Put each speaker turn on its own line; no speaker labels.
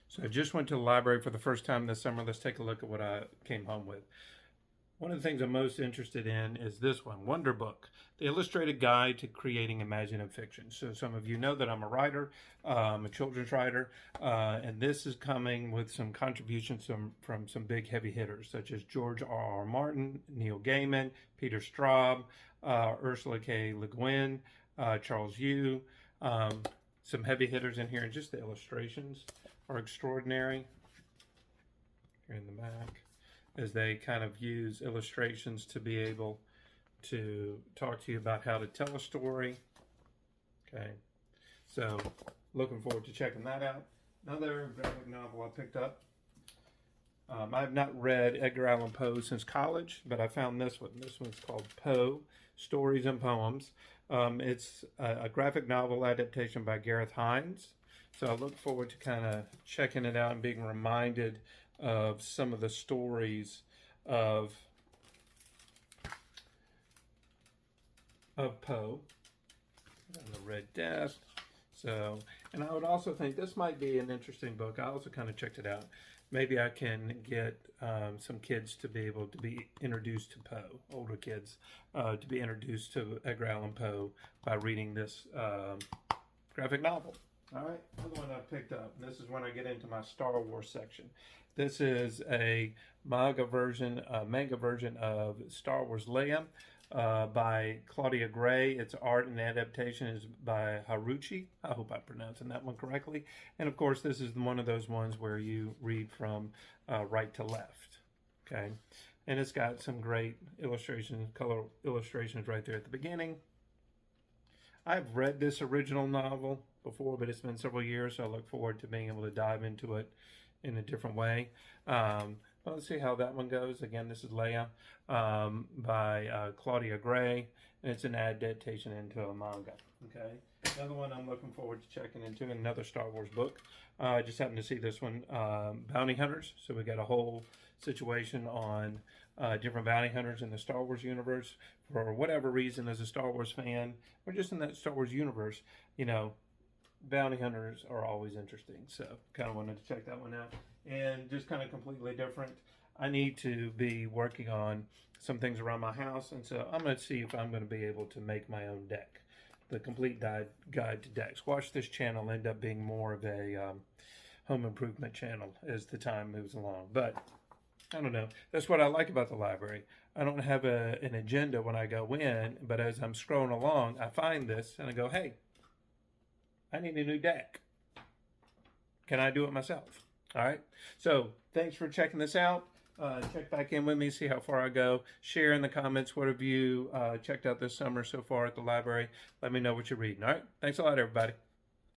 So I just went to the library for the first time this summer. Let's take a look at what I came home with. One of the things I'm most interested in is this one, Wonder Book, the illustrated guide to creating imaginative fiction. So some of you know that I'm a writer, a children's writer, and this is coming with some contributions from some big heavy hitters, such as George R.R. Martin, Neil Gaiman, Peter Straub, Ursula K. Le Guin, Charles Yu, some heavy hitters in here, and just the illustrations are extraordinary. Here in the back, as they kind of use illustrations to be able to talk to you about how to tell a story. Okay, so looking forward to checking that out. Another graphic novel I picked up. I have not read Edgar Allan Poe since college, but I found this one. This one's called Poe, Stories and Poems. It's a graphic novel adaptation by Gareth Hines. So I look forward to kind of checking it out and being reminded of some of the stories of Poe and the Red Death. So, and I would also think this might be an interesting book. I also kind of checked it out. Maybe I can get some kids to be able to be introduced to Poe, older kids, to be introduced to Edgar Allan Poe by reading this graphic novel. All right, another one I picked up. This is when I get into my Star Wars section. This is a manga version of Star Wars Leia by Claudia Gray. Its art and adaptation is by Haruchi. I hope I'm pronouncing that one correctly. And of course, this is one of those ones where you read from right to left. Okay, and it's got some great illustrations, color illustrations right there at the beginning. I've read this original novel before, but it's been several years, so I look forward to being able to dive into it in a different way. Let's see how that one goes. Again, this is Leia by Claudia Gray, and it's an adaptation into a manga. Okay, another one I'm looking forward to checking into, another Star Wars book. I just happened to see this one, Bounty Hunters. So we got a whole situation on different bounty hunters in the Star Wars universe. For whatever reason, as a Star Wars fan, or just in that Star Wars universe, you know, bounty hunters are always interesting. So kind of wanted to check that one out. And just kind of completely different, I need to be working on some things around my house. And so I'm going to see if I'm going to be able to make my own deck. The complete guide to decks. Watch this channel end up being more of a home improvement channel as the time moves along. But I don't know. That's what I like about the library. I don't have an agenda when I go in, but as I'm scrolling along, I find this and I go, hey, I need a new deck. Can I do it myself? All right. So thanks for checking this out. Check back in with me, see how far I go. Share in the comments what have you checked out this summer so far at the library. Let me know what you're reading. All right. Thanks a lot, everybody.